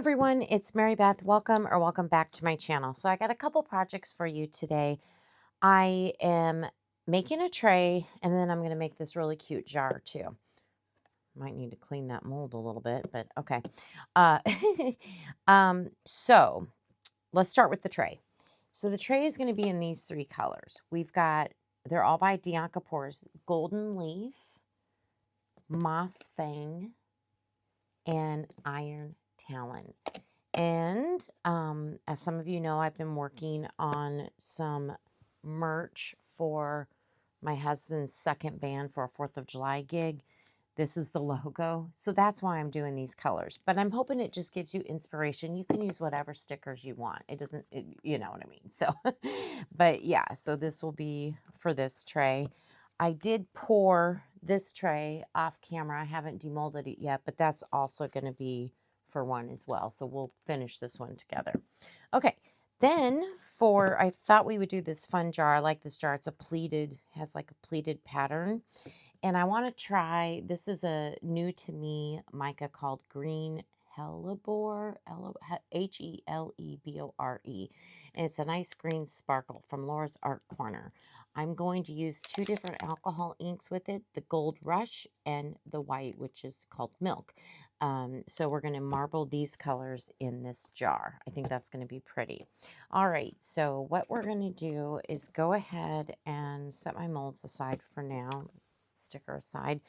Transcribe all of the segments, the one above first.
everyone, it's Mary Beth. Welcome back to my channel. So I got a couple projects for you today. I am making a tray and then I'm going to make this really cute jar too. Might need to clean that mold a little bit, but okay. Uh, so let's start with the tray. So the tray is going to be in these three colors. They're all by Dianka Pours: Golden Leaf, Moss Fang, and Iron Talon. And as some of you know, I've been working on some merch for my husband's second band for a 4th of July gig. This is the logo. So that's why I'm doing these colors. But I'm hoping it just gives you inspiration. You can use whatever stickers you want. You know what I mean. So, but yeah, so this will be for this tray. I did pour this tray off camera. I haven't demolded it yet, but that's also going to be for one as well. So we'll finish this one together. Okay. Then I thought we would do this fun jar. I like this jar. It's has like a pleated pattern. And I want to try, this is a new to me mica called Green Hellebore, Helebore. And it's a nice green sparkle from Laura's Art Corner. I'm going to use two different alcohol inks with it, the Gold Rush and the white, which is called Milk. So we're going to marble these colors in this jar. I think that's going to be pretty. All right, so what we're going to do is go ahead and set my molds aside for now. Sticker aside.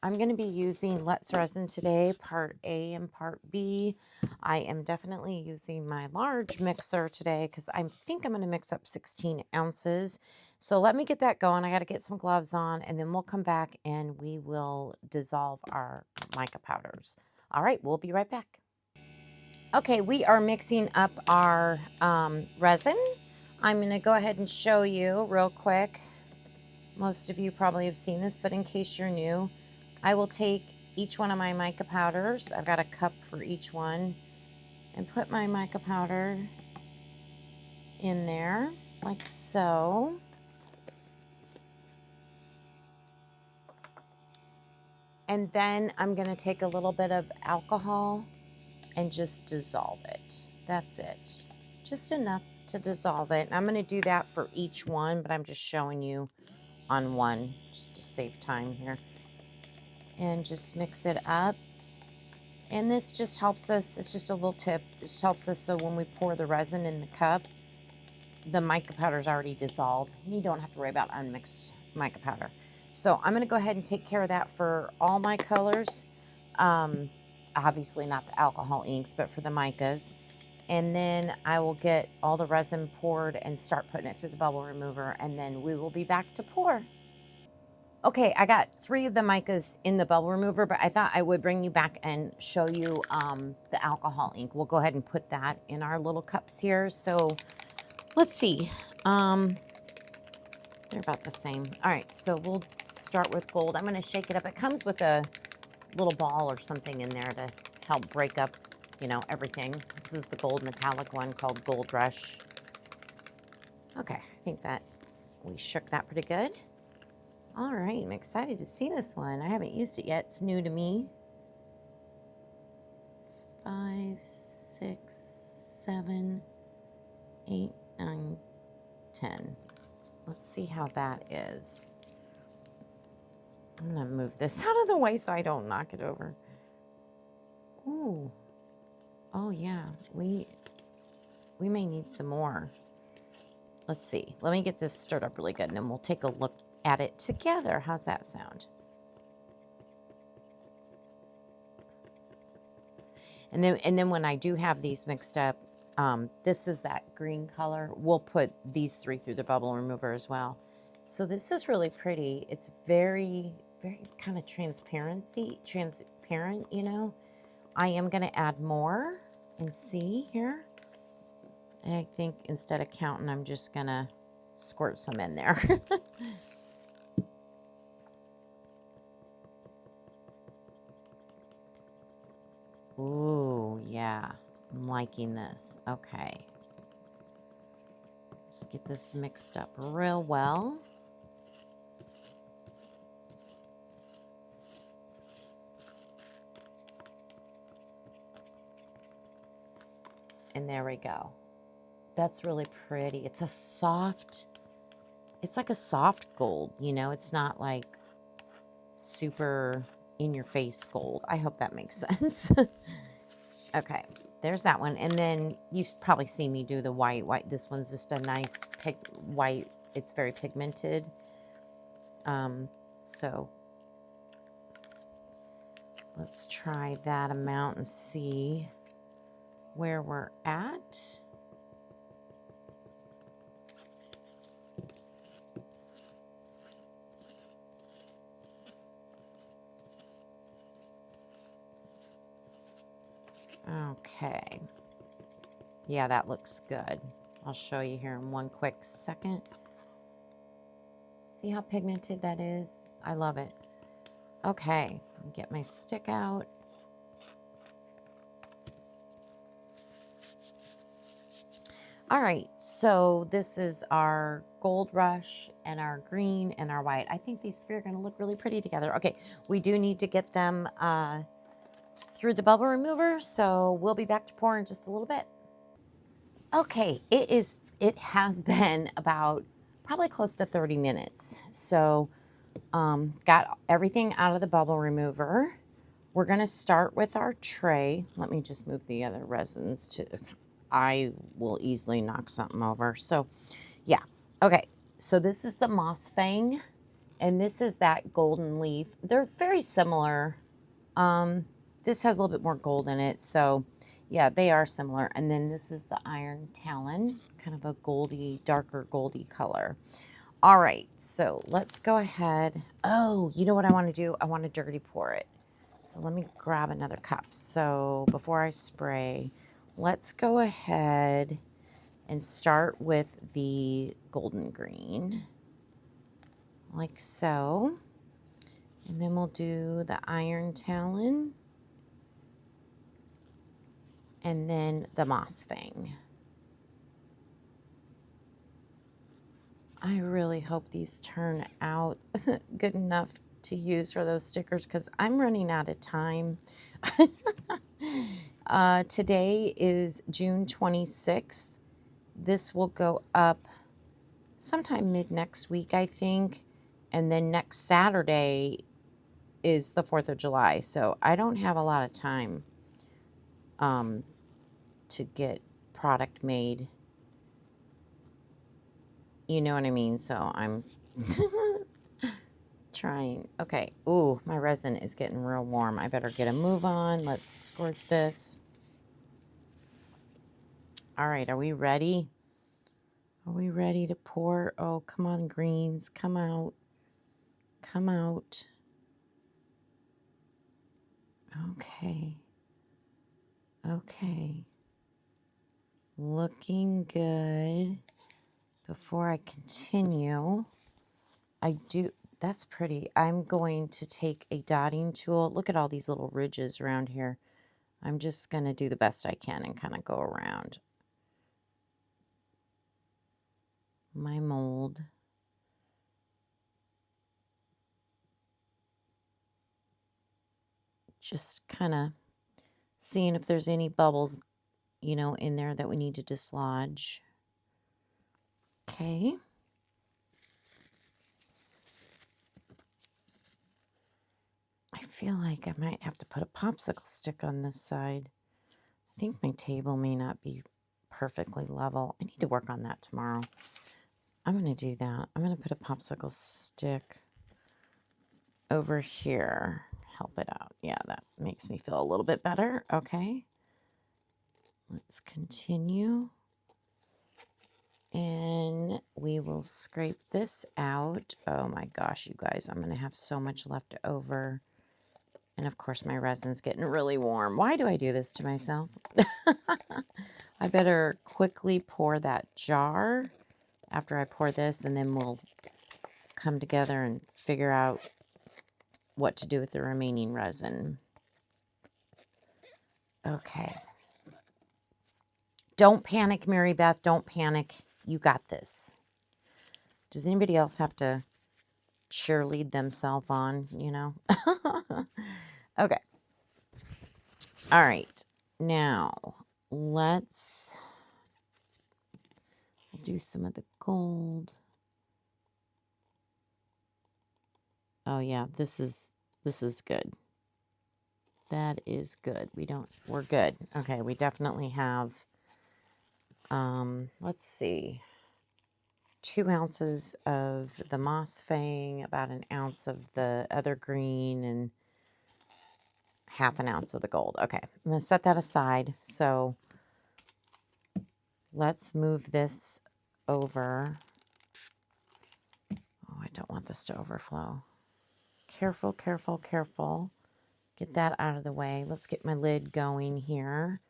I'm going to be using Let's Resin today, part A and part B. I am definitely using my large mixer today because I think I'm going to mix up 16 ounces. So let me get that going. I got to get some gloves on and then we'll come back and we will dissolve our mica powders. All right, we'll be right back. Okay, we are mixing up our resin. I'm going to go ahead and show you real quick. Most of you probably have seen this, but in case you're new, I will take each one of my mica powders. I've got a cup for each one and put my mica powder in there like so. And then I'm going to take a little bit of alcohol and just dissolve it. That's it. Just enough to dissolve it. And I'm going to do that for each one, but I'm just showing you on one just to save time here. And just mix it up. And this just helps us, it's just a little tip. This helps us so when we pour the resin in the cup, the mica powder is already dissolved. You don't have to worry about unmixed mica powder. So I'm going to go ahead and take care of that for all my colors. Obviously not the alcohol inks, but for the micas. And then I will get all the resin poured and start putting it through the bubble remover, and then we will be back to pour. Okay, I got 3 of the micas in the bubble remover, but I thought I would bring you back and show you the alcohol ink. We'll go ahead and put that in our little cups here. So let's see. They're about the same. All right, so we'll start with gold. I'm going to shake it up. It comes with a little ball or something in there to help break up, you know, everything. This is the gold metallic one called Gold Rush. Okay, I think that we shook that pretty good. All right, I'm excited to see this one. I haven't used it yet. It's new to me. 5, 6, 7, 8, 9, 10. Let's see how that is. I'm gonna move this out of the way so I don't knock it over. Ooh. Oh yeah, we may need some more. Let's see. Let me get this stirred up really good and then we'll take a look at it together. How's that sound? And then when I do have these mixed up, this is that green color. We'll put these 3 through the bubble remover as well. So this is really pretty. It's very, very kind of transparent, you know. I am going to add more and see here. And I think instead of counting, I'm just going to squirt some in there. Ooh, yeah, I'm liking this. Okay. Just get this mixed up real well. And there we go. That's really pretty. It's a soft, it's like a soft gold, you know, it's not like super in your face gold. I hope that makes sense. Okay, there's that one. And then you've probably seen me do the white. This one's just a nice white. It's very pigmented. So let's try that amount and see where we're at. Okay. Yeah, that looks good. I'll show you here in one quick second. See how pigmented that is? I love it. Okay, get my stick out. All right, so this is our gold rush and our green and our white. I think these three are gonna look really pretty together. Okay, we do need to get them through the bubble remover, so we'll be back to pour in just a little bit. Okay, it has been about probably close to 30 minutes. So got everything out of the bubble remover. We're gonna start with our tray. Let me just move the other resins to, I will easily knock something over. So yeah, okay. So this is the moss fang and this is that golden leaf. They're very similar. This has a little bit more gold in it. So yeah, they are similar. And then this is the iron talon, kind of a goldy, darker goldy color. All right, so let's go ahead. Oh, you know what I want to do? I want to dirty pour it. So let me grab another cup. So before I spray, let's go ahead and start with the golden green, like so. And then we'll do the iron talon. And then the moss fang. I really hope these turn out good enough to use for those stickers because I'm running out of time. Today is June 26th. This will go up sometime mid next week, I think. And then next Saturday is the 4th of July. So I don't have a lot of time to get product made. You know what I mean? So I'm trying. Okay. Ooh, my resin is getting real warm. I better get a move on. Let's squirt this. All right. Are we ready? Are we ready to pour? Oh, come on, greens. Come out. Come out. Okay. Okay. Looking good. Before I continue, that's pretty. I'm going to take a dotting tool. Look at all these little ridges around here. I'm just going to do the best I can and kind of go around my mold. Just kind of seeing if there's any bubbles, you know, in there that we need to dislodge. Okay. I feel like I might have to put a popsicle stick on this side. I think my table may not be perfectly level. I need to work on that tomorrow. I'm going to do that. I'm going to put a popsicle stick over here. Help it out. Yeah, that makes me feel a little bit better. Okay. Let's continue. And we will scrape this out. Oh my gosh, you guys, I'm going to have so much left over. And of course, my resin's getting really warm. Why do I do this to myself? I better quickly pour that jar after I pour this, and then we'll come together and figure out what to do with the remaining resin. Okay. Don't panic, Mary Beth. Don't panic. You got this. Does anybody else have to cheerlead themselves on, you know? Okay. All right. Now, let's do some of the gold. Oh yeah, this is good. That is good. We're good. Okay, we definitely have, let's see, 2 ounces of the moss fang, about an ounce of the other green, and half an ounce of the gold. Okay, I'm gonna set that aside. So let's move this over. Oh, I don't want this to overflow. Careful, careful, careful. Get that out of the way. Let's get my lid going here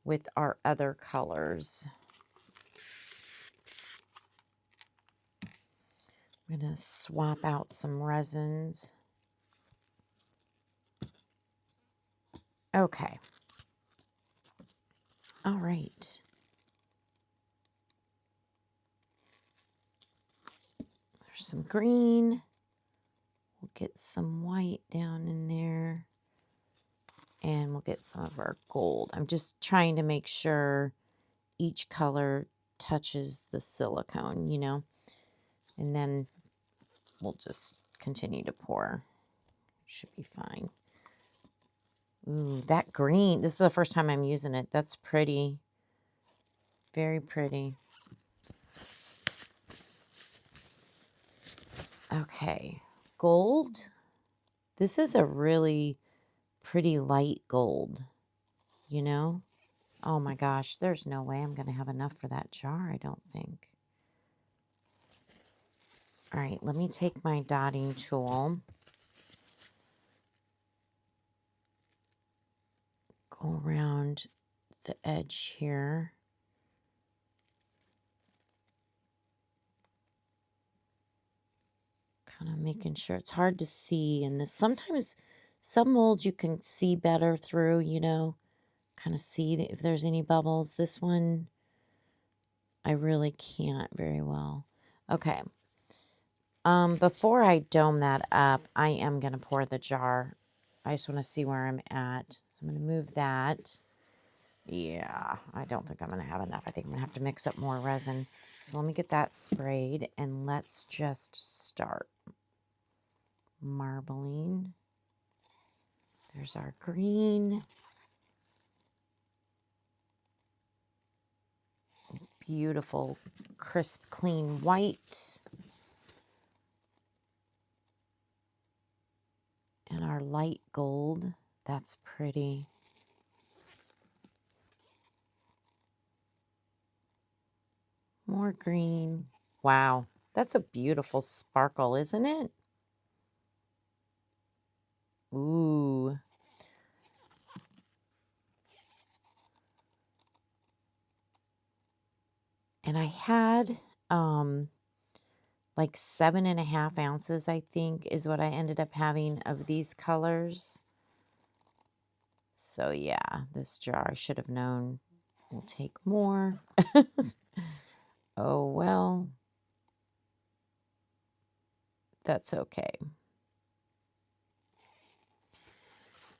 with our other colors. I'm going to swap out some resins. Okay. All right. There's some green. We'll get some white down in there. And we'll get some of our gold. I'm just trying to make sure each color touches the silicone, you know. And then we'll just continue to pour. Should be fine. Ooh, that green. This is the first time I'm using it. That's pretty. Very pretty. Okay. Gold. This is a really pretty light gold, you know? Oh my gosh, there's no way I'm going to have enough for that jar, I don't think. All right, let me take my dotting tool. Go around the edge here. Kind of making sure. It's hard to see in this. Sometimes some molds you can see better through, you know, kind of see if there's any bubbles. This one, I really can't very well. Okay. Before I dome that up, I am going to pour the jar. I just want to see where I'm at. So I'm going to move that. Yeah, I don't think I'm going to have enough. I think I'm going to have to mix up more resin. So let me get that sprayed and let's just start marbling. There's our green. Beautiful, crisp, clean white. And our light gold. That's pretty. More green. Wow, that's a beautiful sparkle, isn't it? Ooh. And I had like 7.5 ounces, I think, is what I ended up having of these colors. So yeah, this jar I should have known will take more. Oh well. That's okay.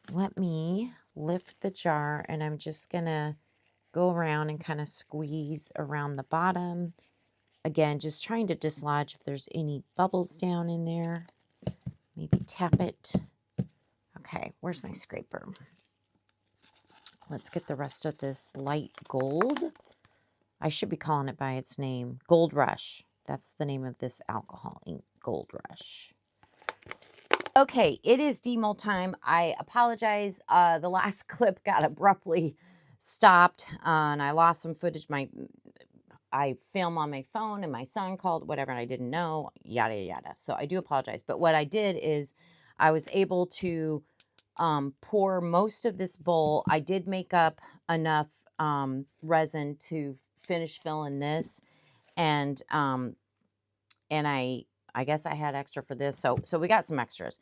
Let me lift the jar and I'm just gonna go around and kind of squeeze around the bottom. Again, just trying to dislodge if there's any bubbles down in there. Maybe tap it. Okay, where's my scraper? Let's get the rest of this light gold. I should be calling it by its name. Gold Rush. That's the name of this alcohol ink, Gold Rush. Okay, it is demold time. I apologize. The last clip got abruptly stopped and I lost some footage. I film on my phone and my son called, whatever, and I didn't know, yada, yada. So I do apologize. But what I did is I was able to pour most of this bowl. I did make up enough resin to finish filling this. And I guess I had extra for this. So we got some extras.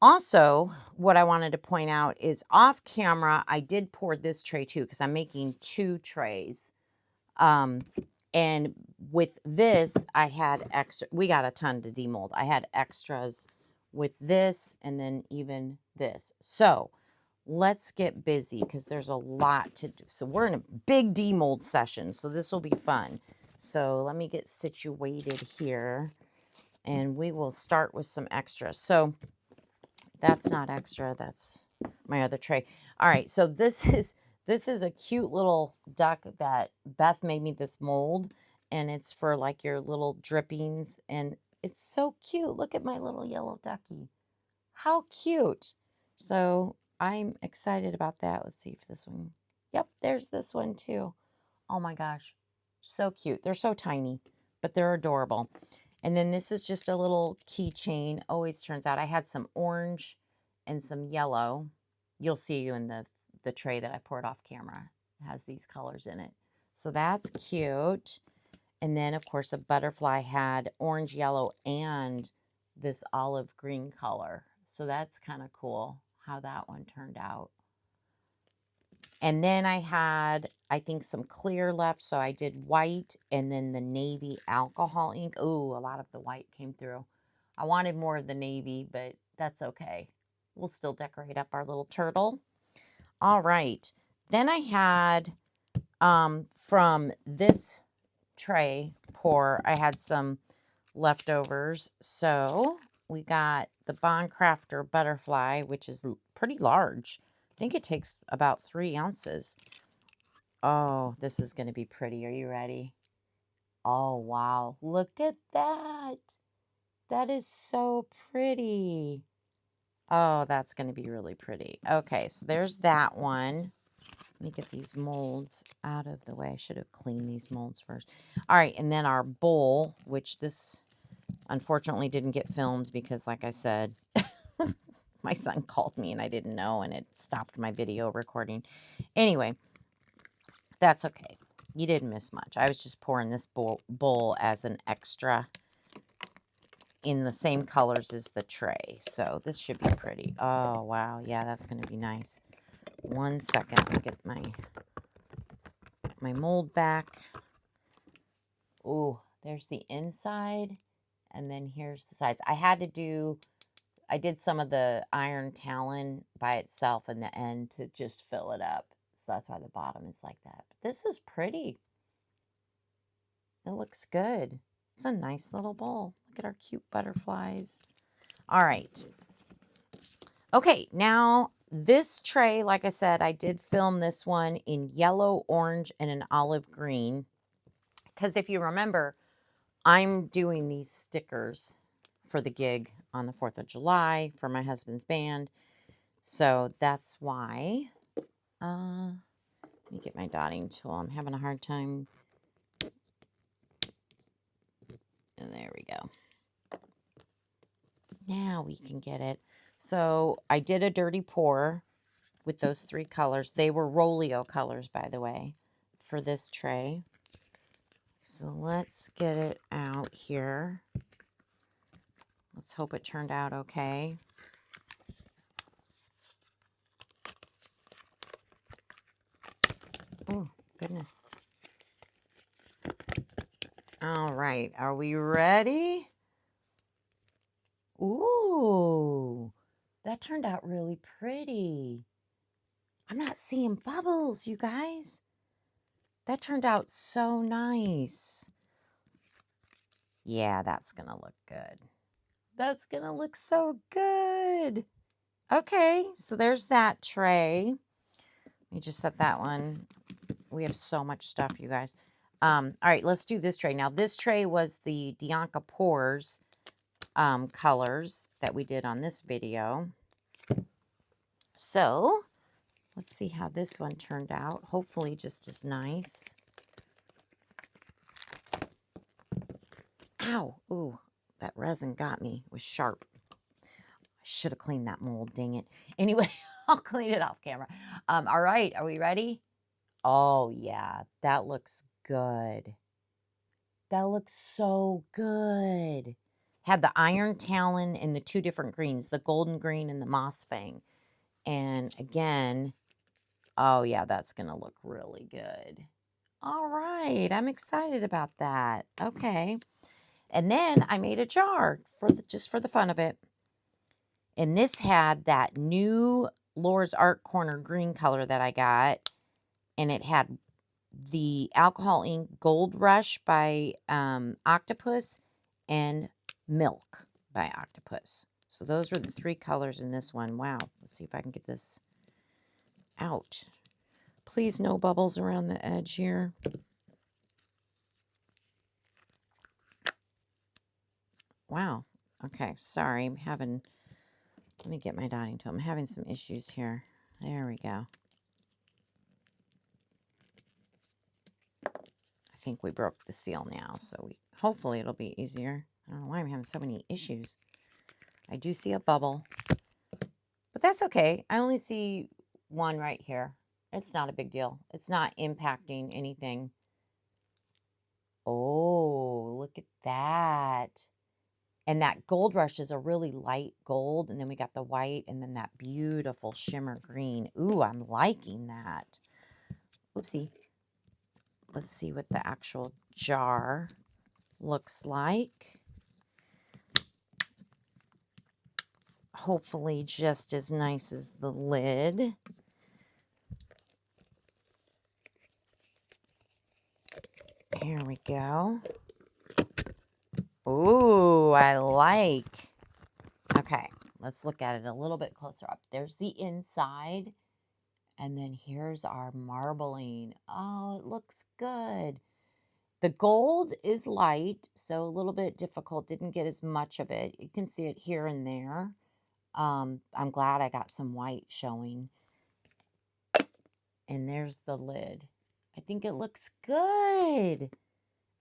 Also, what I wanted to point out is off camera, I did pour this tray too, because I'm making 2 trays. And with this, I had extra, we got a ton to demold. I had extras with this and then even this. So let's get busy because there's a lot to do. So we're in a big demold session, so this will be fun. So let me get situated here, and we will start with some extras. So that's not extra, that's my other tray. All right, so this is a cute little duck that Beth made me this mold, and it's for like your little drippings, and it's so cute. Look at my little yellow ducky. How cute. So I'm excited about that. Let's see if this one, yep, there's this one too. Oh my gosh, so cute. They're so tiny, but they're adorable. And then this is just a little keychain. Always turns out I had some orange and some yellow. You'll see you in the tray that I poured off camera. It has these colors in it. So that's cute. And then, of course, a butterfly had orange, yellow, and this olive green color. So that's kind of cool how that one turned out. And then I had, I think, some clear left. So I did white and then the navy alcohol ink. Ooh, a lot of the white came through. I wanted more of the navy, but that's okay. We'll still decorate up our little turtle. All right. Then I had, from this tray pour, I had some leftovers. So we got the Bond Craftor butterfly, which is pretty large. I think it takes about 3 ounces. Oh, this is going to be pretty. Are you ready? Oh, wow. Look at that. That is so pretty. Oh, that's going to be really pretty. Okay, so there's that one. Let me get these molds out of the way. I should have cleaned these molds first. All right, and then our bowl, which this unfortunately didn't get filmed because, like I said, my son called me and I didn't know, and it stopped my video recording. Anyway, that's okay. You didn't miss much. I was just pouring this bowl as an extra in the same colors as the tray. So this should be pretty. Oh, wow. Yeah, that's going to be nice. 1 second. Let me get my mold back. Ooh, there's the inside. And then here's the sides. I did some of the iron talon by itself in the end to just fill it up. So that's why the bottom is like that. But this is pretty. It looks good. It's a nice little bowl. Look at our cute butterflies. All right. Okay, now this tray, like I said, I did film this one in yellow, orange, and an olive green. Because if you remember, I'm doing these stickers for the gig on the 4th of July for my husband's band. So that's why. Let me get my dotting tool. I'm having a hard time. And there we go. Now we can get it. So I did a dirty pour with those 3 colors. They were Rolio colors, by the way, for this tray. So let's get it out here. Let's hope it turned out okay. Oh, goodness. All right, are we ready? Ooh, that turned out really pretty. I'm not seeing bubbles, you guys. That turned out so nice. Yeah, that's going to look good. That's going to look so good. Okay, so there's that tray. Let me just set that one. We have so much stuff, you guys. All right, let's do this tray. Now, this tray was the Dianka Pours colors that we did on this video. So, let's see how this one turned out. Hopefully just as nice. Ow! Ooh, that resin got me. It was sharp. I should have cleaned that mold, dang it. Anyway, I'll clean it off camera. All right, are we ready? Oh, yeah, that looks good. That looks so good. Had the iron talon in the 2 different greens, the golden green and the moss fang. And again, oh yeah, that's going to look really good. All right, I'm excited about that. Okay. And then I made a jar for just for the fun of it. And this had that new Laura's Art Corner green color that I got, and it had the alcohol ink Gold Rush by Octopus and Milk by Octopus. So those were the 3 colors in this one. Wow. Let's see if I can get this out. Please no bubbles around the edge here. Wow. Okay. Sorry. Let me get my dotting tool. I'm having some issues here. There we go. I think we broke the seal now, so hopefully it'll be easier. I don't know why I'm having so many issues. I do see a bubble, but that's okay. I only see one right here. It's not a big deal. It's not impacting anything. Oh, look at that. And that Gold Rush is a really light gold, and then we got the white, and then that beautiful shimmer green. Ooh, I'm liking that. Oopsie. Let's see what the actual jar looks like. Hopefully just as nice as the lid. Here we go. Ooh, I like. Okay, let's look at it a little bit closer up. There's the inside, and then here's our marbling. Oh, it looks good. The gold is light, so a little bit difficult. Didn't get as much of it. You can see it here and there. I'm glad I got some white showing. And there's the lid. I think it looks good.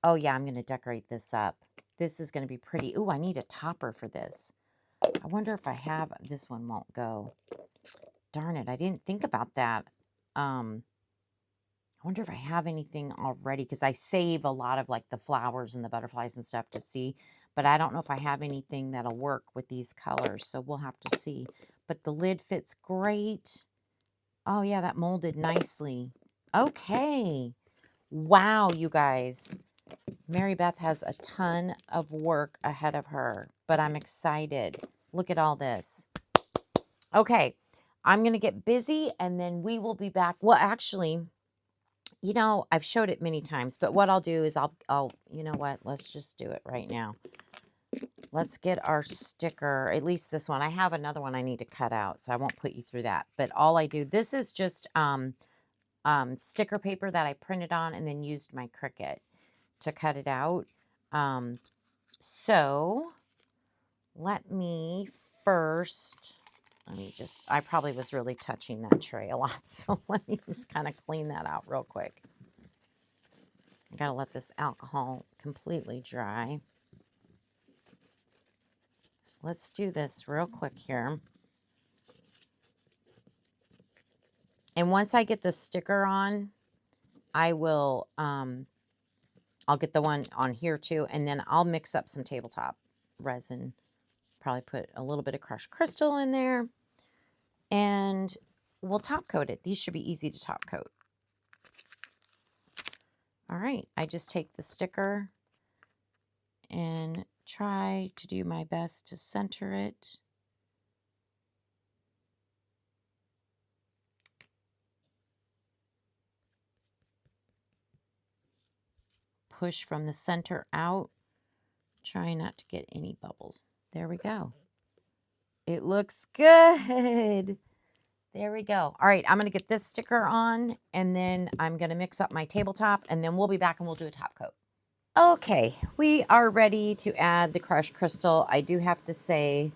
Oh, yeah, I'm going to decorate this up. This is going to be pretty. Ooh, I need a topper for this. I wonder if I have. This one won't go. Darn it, I didn't think about that. I wonder if I have anything already, because I save a lot of like the flowers and the butterflies and stuff to see, but I don't know if I have anything that'll work with these colors, so we'll have to see. But the lid fits great. Oh yeah, that molded nicely. Okay. Wow, you guys. MaryBeth has a ton of work ahead of her, but I'm excited. Look at all this. Okay, I'm going to get busy, and then we will be back. Well, actually, you know, I've showed it many times, but what I'll do is you know what? Let's just do it right now. Let's get our sticker, at least this one. I have another one I need to cut out, so I won't put you through that. But all I do, this is just sticker paper that I printed on and then used my Cricut to cut it out. So let me first, I probably was really touching that tray a lot, so let me just kind of clean that out real quick. I gotta let this alcohol completely dry. So let's do this real quick here. And once I get the sticker on, I will, I'll get the one on here too, and then I'll mix up some tabletop resin. Probably put a little bit of crushed crystal in there, and we'll top coat it. These should be easy to top coat. All right, I just take the sticker and try to do my best to center it. Push from the center out. Try not to get any bubbles. There we go. It looks good. There we go. All right, I'm going to get this sticker on, and then I'm going to mix up my tabletop, and then we'll be back and we'll do a top coat. Okay, we are ready to add the crushed crystal. I do have to say,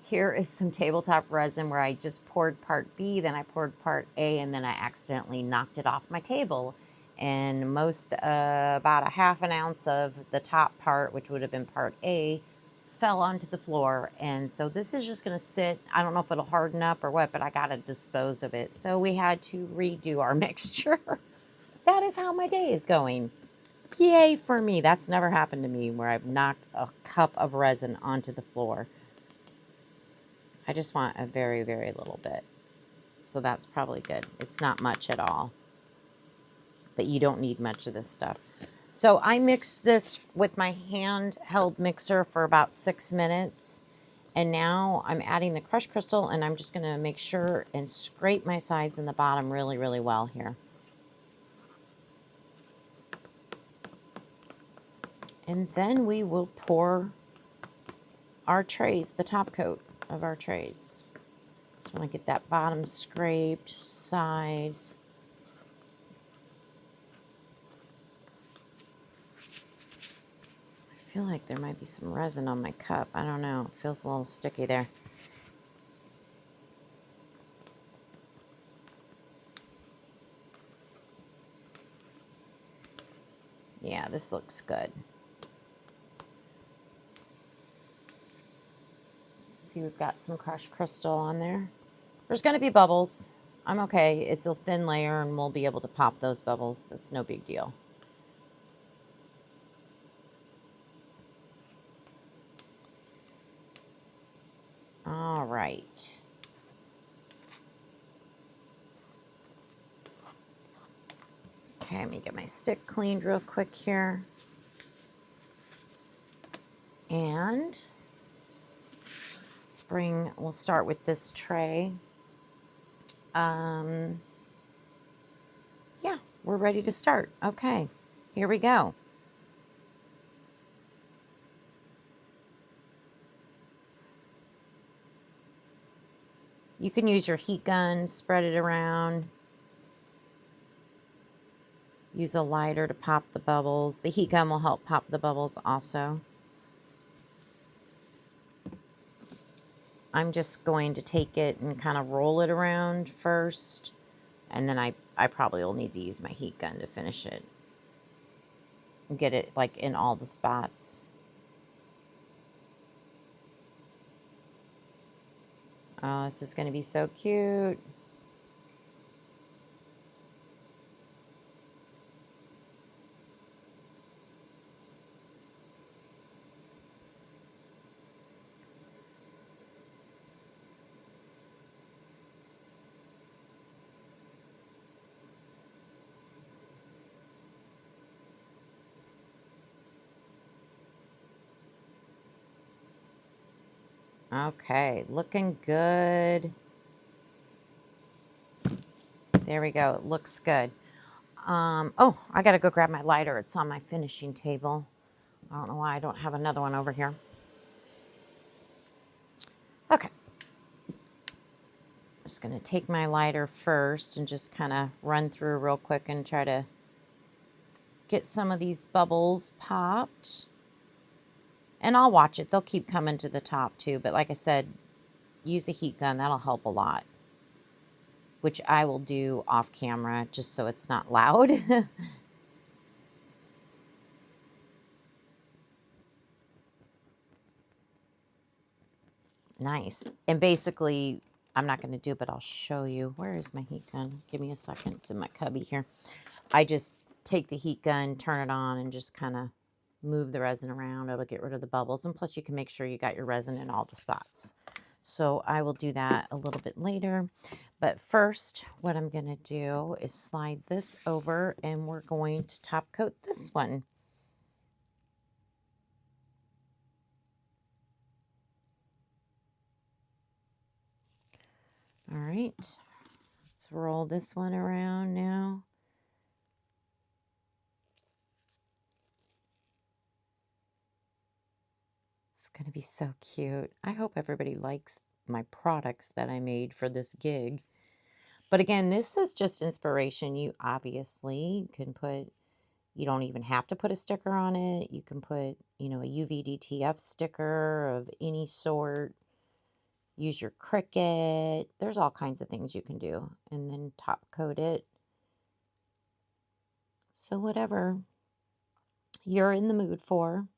here is some tabletop resin where I just poured part B, then I poured part A, and then I accidentally knocked it off my table. And about a ½ ounce of the top part, which would have been part A, fell onto the floor. And so this is just going to sit. I don't know if it'll harden up or what, but I got to dispose of it. So we had to redo our mixture. That is how my day is going. Yay for me. That's never happened to me where I've knocked a cup of resin onto the floor. I just want a very, very little bit. So that's probably good. It's not much at all. But you don't need much of this stuff. So I mixed this with my handheld mixer for about 6 minutes. And now I'm adding the crushed crystal, and I'm just going to make sure and scrape my sides and the bottom really, really well here. And then we will pour our trays, the top coat of our trays. Just want to get that bottom scraped, sides. I feel like there might be some resin on my cup. I don't know. It feels a little sticky there. Yeah, this looks good. See, we've got some crushed crystal on there. There's going to be bubbles. I'm okay. It's a thin layer, and we'll be able to pop those bubbles. That's no big deal. All right. Okay, let me get my stick cleaned real quick here. And we'll start with this tray. Yeah, we're ready to start. Okay, here we go. You can use your heat gun, spread it around. Use a lighter to pop the bubbles. The heat gun will help pop the bubbles also. I'm just going to take it and kind of roll it around first. And then I probably will need to use my heat gun to finish it. Get it like in all the spots. Oh, this is going to be so cute. Okay, looking good. There we go. It looks good. Oh, I got to go grab my lighter. It's on my finishing table. I don't know why I don't have another one over here. Okay. Just going to take my lighter first and just kind of run through real quick and try to get some of these bubbles popped. And I'll watch it. They'll keep coming to the top too. But like I said, use a heat gun. That'll help a lot. Which I will do off camera just so it's not loud. Nice. And basically, I'm not going to do it, but I'll show you. Where is my heat gun? Give me a second. It's in my cubby here. I just take the heat gun, turn it on, and just kind of move the resin around. It'll get rid of the bubbles. And plus, you can make sure you got your resin in all the spots. So I will do that a little bit later. But first, what I'm going to do is slide this over, and we're going to top coat this one. All right, let's roll this one around now. It's going to be so cute. I hope everybody likes my products that I made for this gig. But again, this is just inspiration. You obviously can put, you don't even have to put a sticker on it. You can put, you know, a UVDTF sticker of any sort. Use your Cricut. There's all kinds of things you can do. And then top coat it. So whatever you're in the mood for.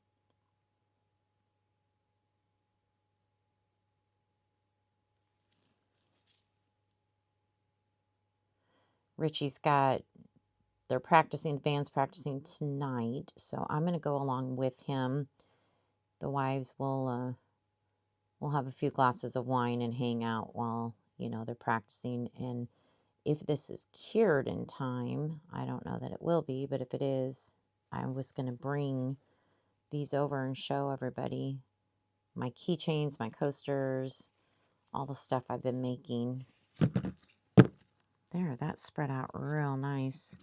Richie's got, they're practicing, the band's practicing tonight. So I'm going to go along with him. The wives will have a few glasses of wine and hang out while, you know, they're practicing. And if this is cured in time, I don't know that it will be, but if it is, I was going to bring these over and show everybody my keychains, my coasters, all the stuff I've been making. There, that spread out real nice.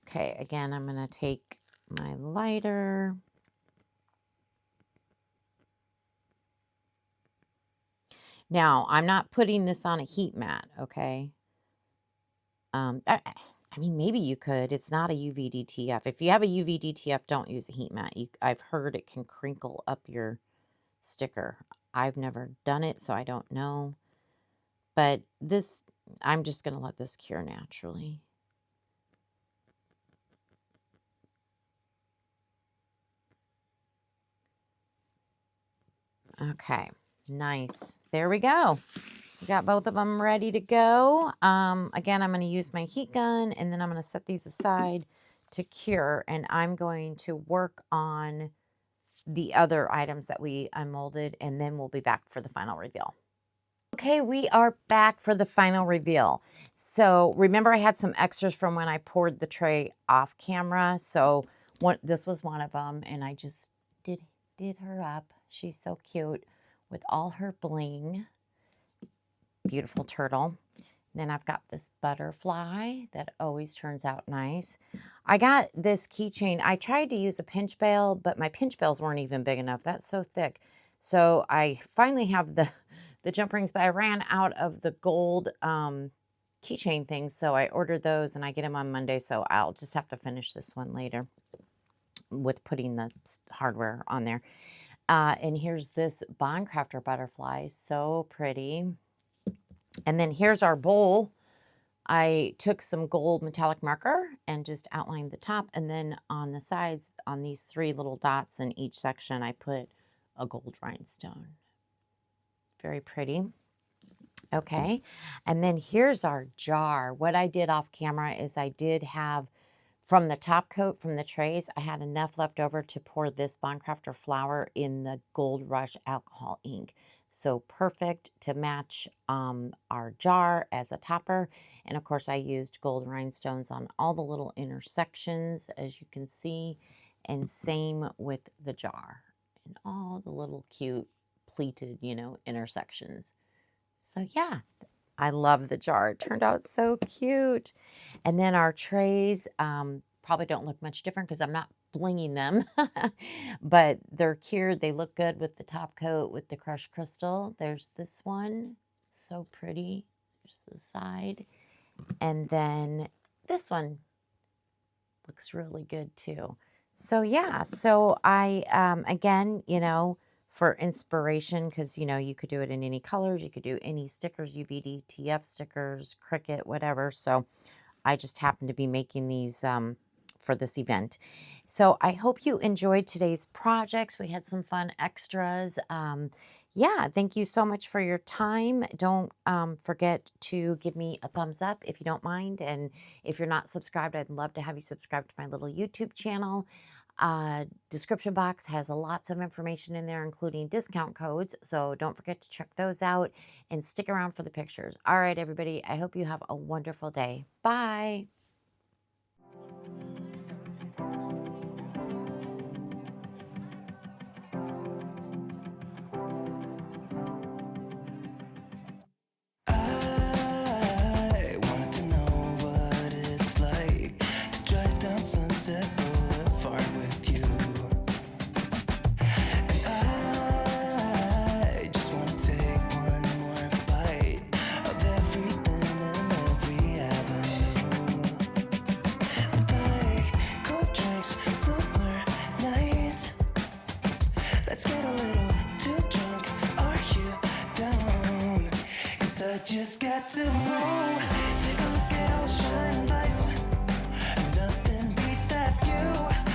Okay, again, I'm going to take my lighter. Now, I'm not putting this on a heat mat, okay? I mean, maybe you could. It's not a UV DTF. If you have a UV DTF, don't use a heat mat. I've heard it can crinkle up your sticker. I've never done it, so I don't know. But this, I'm just going to let this cure naturally. Okay, nice. There we go. We got both of them ready to go. Again, I'm going to use my heat gun, and then I'm going to set these aside to cure, and I'm going to work on the other items that we unmolded, and then we'll be back for the final reveal. Okay, we are back for the final reveal. So remember I had some extras from when I poured the tray off camera. So this was one of them, and I just did her up. She's so cute with all her bling. Beautiful turtle. Then I've got this butterfly that always turns out nice. I got this keychain. I tried to use a pinch bail, but my pinch bails weren't even big enough. That's so thick. So I finally have the jump rings, but I ran out of the gold keychain things. So I ordered those, and I get them on Monday. So I'll just have to finish this one later with putting the hardware on there. And here's this Bond Crafter butterfly. So pretty. And then here's our bowl. I took some gold metallic marker and just outlined the top. And then on the sides, on these 3 little dots in each section, I put a gold rhinestone. Very pretty. Okay. And then here's our jar. What I did off camera is I did have, from the top coat from the trays, I had enough left over to pour this Bond Crafter flower in the Gold Rush alcohol ink. So perfect to match our jar as a topper. And of course I used gold rhinestones on all the little intersections, as you can see. And same with the jar. And all the little cute pleated, you know, intersections. So yeah, I love the jar. It turned out so cute. And then our trays probably don't look much different because I'm not blinging them, but they're cured. They look good with the top coat with the crushed crystal. There's this one, so pretty. There's the side. And then this one looks really good too. So yeah, so I, again, you know, for inspiration, because, you know, you could do it in any colors. You could do any stickers, UV DTF stickers, Cricut, whatever. So I just happened to be making these for this event. So I hope you enjoyed today's projects. We had some fun extras. Yeah, thank you so much for your time. Don't forget to give me a thumbs up if you don't mind. And if you're not subscribed, I'd love to have you subscribe to my little YouTube channel. Description box has lots of information in there, including discount codes. So don't forget to check those out and stick around for the pictures. All right, everybody, I hope you have a wonderful day. Bye. Just got to know. Take a look at all the shining lights. Nothing beats that view.